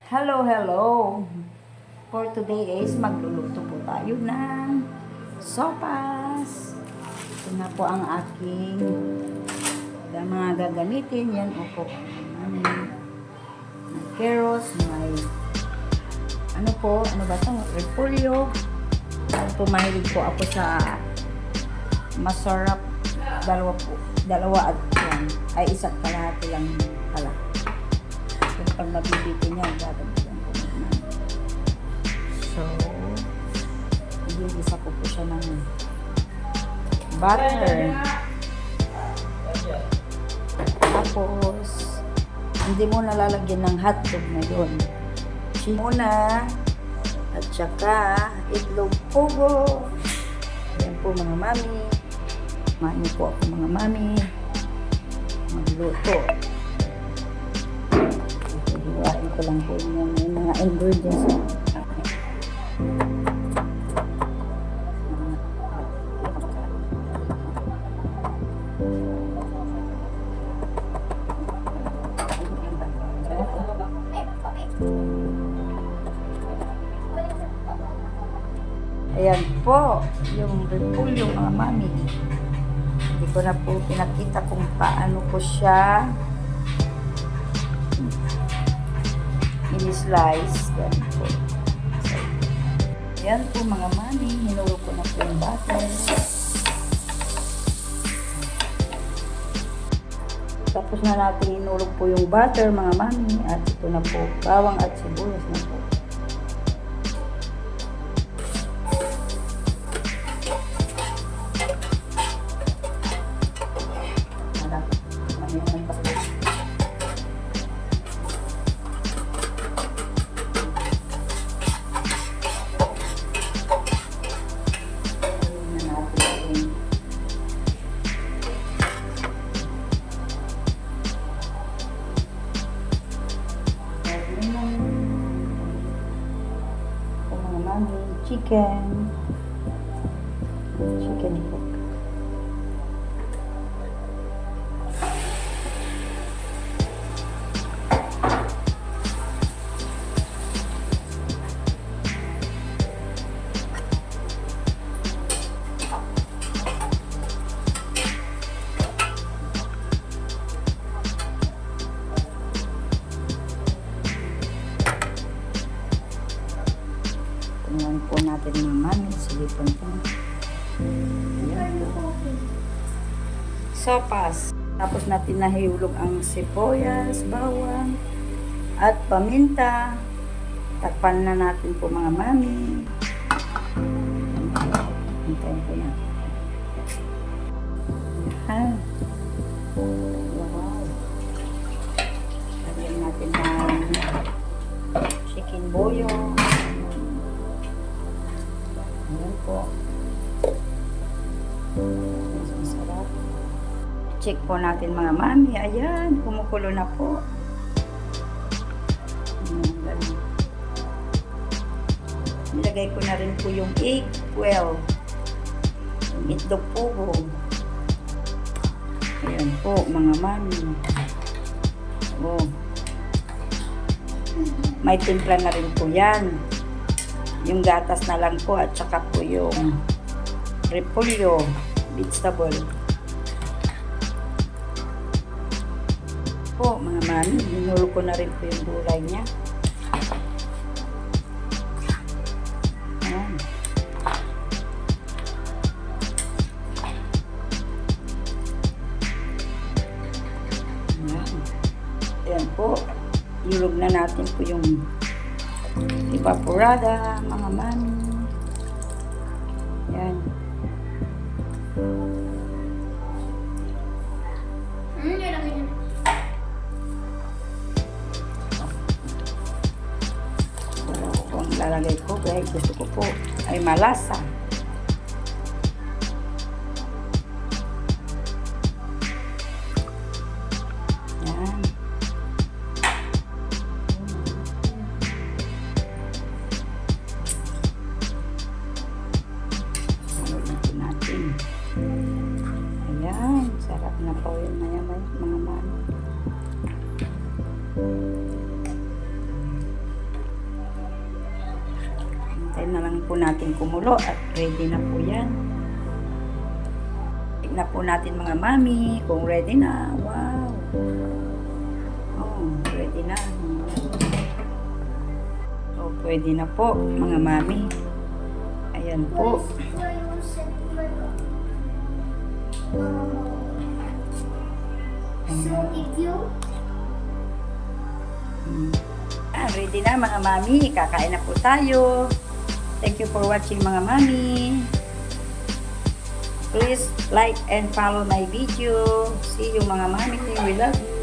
Hello, hello! For today is magluluto po tayo ng sopas. Ito na po ang aking mga gagamitin. Yan po. May carrots, may ano ba ito? Repolyo. Mahilig po ako sa masarap. Dalawa at yan. Ay isa't kalahati lang pala. Pag mabibitin niya, gagamitin ko naman. So, igigisa ko po siya ng butter. Tapos, hindi mo nalalagyan ng hotdog na yun. Muna, at saka itlog pugo. Ayan po mga mami. Mani po ako mga mami. Magluto. Iwain ko lang po yung mga ingredients. Ayan po, yung repolyo mga mami. Hindi ko na po pinakita kung paano po siya ini-slice. Yan po. So, yan po mga mami. Hinulog ko na po yung butter. Tapos na natin hinulog po yung butter mga mami. At ito na po, bawang at sibuyas na po. Chicken hook. Tingnan po natin naman. Silipon po. Sopas. Tapos natin nahihulog ang sibuyas, bawang, at paminta. Takpan na natin po mga mami. Hintayin po natin. Yan. Wow. Lagyan natin ng chicken boyo. Ayan po. Masarap. Check po natin mga mami. Ayan, kumukulo na po. Nilagay ko na rin po yung egg well. Yung itlog pugo. Ayan po mga mami. Oh. May timpla na rin po yan. Yung gatas na lang po at saka po yung repolyo, vegetable. Po mga mami, hinulog ko na rin po yung gulay niya. Ayan. Ayan. Ayan po, ilog na natin po yung evaporada, mga mami. Yan. Kung lalagay ko, dahil gusto ko po ay malasa. Yan. Ayan, sarap na po yun maya-maya mga mami. po natin kumulo at ready na po yan. Tignan po natin mga mami kung ready na. Wow! Oh, ready na. So, pwede na po mga mami. Ayan po. So if you Ready na mga mami. Kakain na po tayo. Thank you for watching mga mami. Please like and follow my video. See you mga mami. We love you.